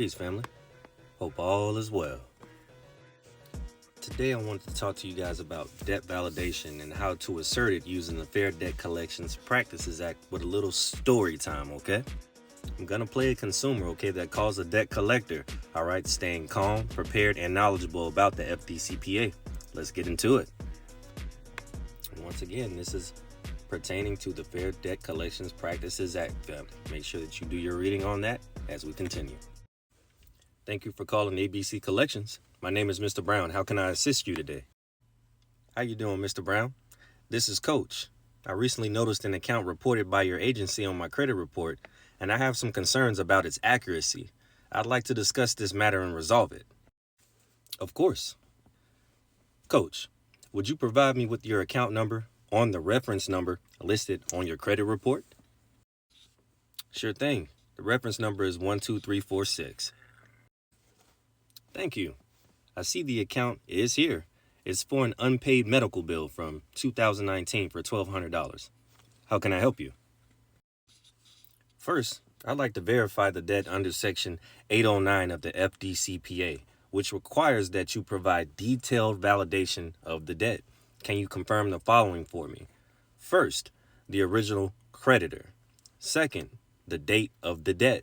Peace, family. Hope all is well. Today I wanted to talk to you guys about debt validation and how to assert it using the Fair Debt Collections Practices Act with a little story time, okay? I'm gonna play a consumer, okay, that calls a debt collector, all right, staying calm, prepared, and knowledgeable about the FDCPA. Let's get into it. And once again, this is pertaining to the Fair Debt Collections Practices Act, family. Make sure that you do your reading on that as we continue. Thank you for calling ABC Collections. My name is Mr. Brown. How can I assist you today? How you doing, Mr. Brown? This is Coach. I recently noticed an account reported by your agency on my credit report, and I have some concerns about its accuracy. I'd like to discuss this matter and resolve it. Of course. Coach, would you provide me with your account number on the reference number listed on your credit report? Sure thing. The reference number is 12346. Thank you. I see the account is here. It's for an unpaid medical bill from 2019 for $1,200. How can I help you? First, I'd like to verify the debt under Section 809 of the FDCPA, which requires that you provide detailed validation of the debt. Can you confirm the following for me? First, the original creditor. Second, the date of the debt.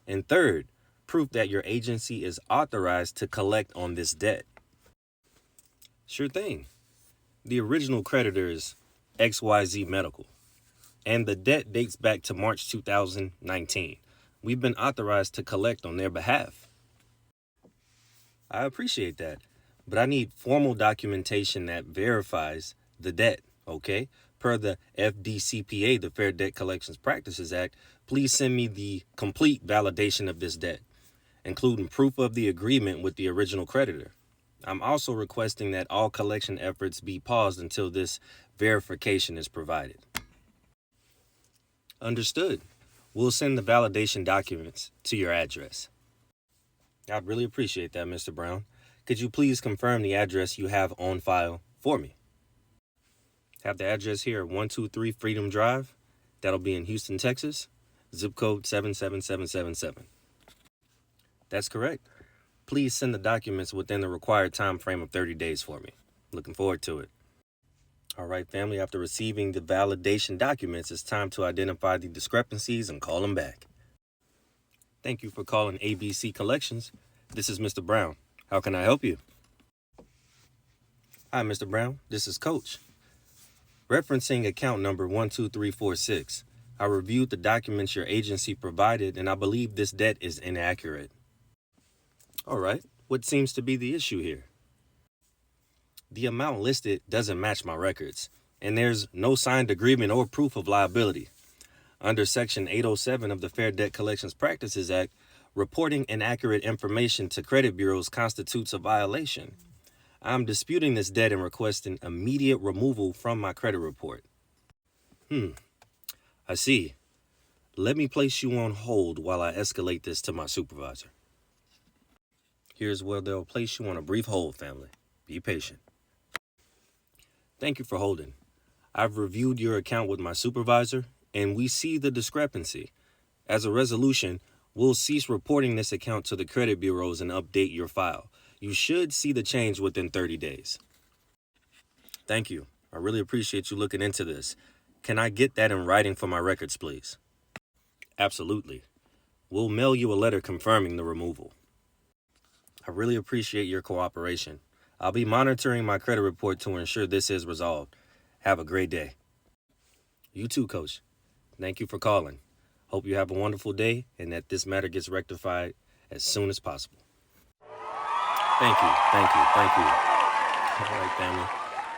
And third, proof that your agency is authorized to collect on this debt. Sure thing. The original creditor is XYZ Medical, and the debt dates back to March 2019. We've been authorized to collect on their behalf. I appreciate that, but I need formal documentation that verifies the debt, okay? Per the FDCPA, the Fair Debt Collections Practices Act, please send me the complete validation of this debt, including proof of the agreement with the original creditor. I'm also requesting that all collection efforts be paused until this verification is provided. Understood. We'll send the validation documents to your address. I'd really appreciate that, Mr. Brown. Could you please confirm the address you have on file for me? Have the address here at 123 Freedom Drive. That'll be in Houston, Texas. Zip code 77777. That's correct. Please send the documents within the required time frame of 30 days for me. Looking forward to it. All right, family, after receiving the validation documents, it's time to identify the discrepancies and call them back. Thank you for calling ABC Collections. This is Mr. Brown. How can I help you? Hi, Mr. Brown. This is Coach. Referencing account number 12346, I reviewed the documents your agency provided, and I believe this debt is inaccurate. All right, what seems to be the issue here? The amount listed doesn't match my records, and there's no signed agreement or proof of liability. Under Section 807 of the Fair Debt Collections Practices Act, reporting inaccurate information to credit bureaus constitutes a violation. I'm disputing this debt and requesting immediate removal from my credit report. I see. Let me place you on hold while I escalate this to my supervisor. Here's where they'll place you on a brief hold, family. Be patient. Thank you for holding. I've reviewed your account with my supervisor, and we see the discrepancy. As a resolution, we'll cease reporting this account to the credit bureaus and update your file. You should see the change within 30 days. Thank you. I really appreciate you looking into this. Can I get that in writing for my records, please? Absolutely. We'll mail you a letter confirming the removal. I really appreciate your cooperation. I'll be monitoring my credit report to ensure this is resolved. Have a great day. You too, Coach. Thank you for calling. Hope you have a wonderful day and that this matter gets rectified as soon as possible. Thank you. All right, family.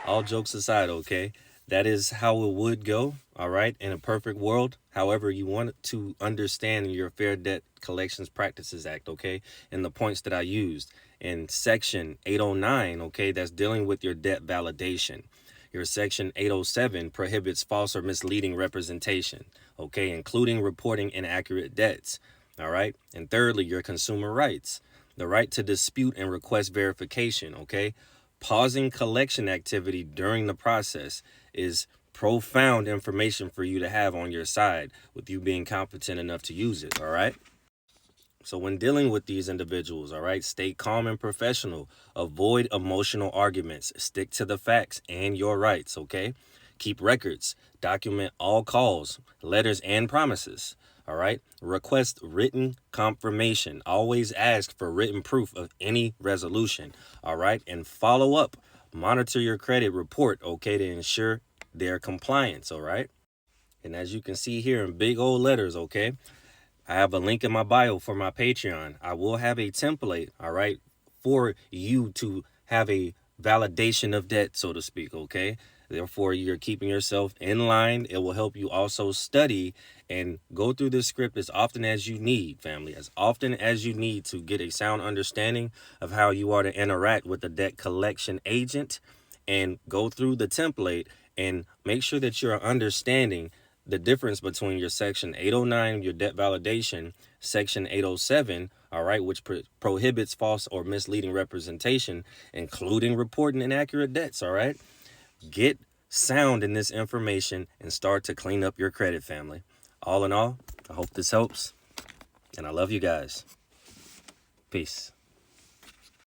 All jokes aside, okay? That is how it would go, all right, in a perfect world. However, you want to understand your Fair Debt Collections Practices Act, okay, and the points that I used in Section 809, okay, that's dealing with your debt validation. Your Section 807 prohibits false or misleading representation, okay, including reporting inaccurate debts, all right? And thirdly, your consumer rights. The right to dispute and request verification, okay? Pausing collection activity during the process is profound information for you to have on your side with you being competent enough to use it, all right? So when dealing with these individuals, all right, stay calm and professional. Avoid emotional arguments. Stick to the facts and your rights, okay? Keep records. Document all calls, letters, and promises. All right. Request written confirmation. Always ask for written proof of any resolution. All right. And follow up. Monitor your credit report, okay, to ensure their compliance. All right. And as you can see here in big old letters, okay, I have a link in my bio for my Patreon. I will have a template, all right, for you to have a validation of debt, so to speak, okay? Therefore, you're keeping yourself in line. It will help you also study and go through this script as often as you need, family, as often as you need to get a sound understanding of how you are to interact with the debt collection agent, and go through the template and make sure that you're understanding the difference between your section 809, your debt validation, section 807, all right, which prohibits false or misleading representation, including reporting inaccurate debts, all right? Get sound in this information and start to clean up your credit, family. All in all, I hope this helps, and I love you guys. Peace.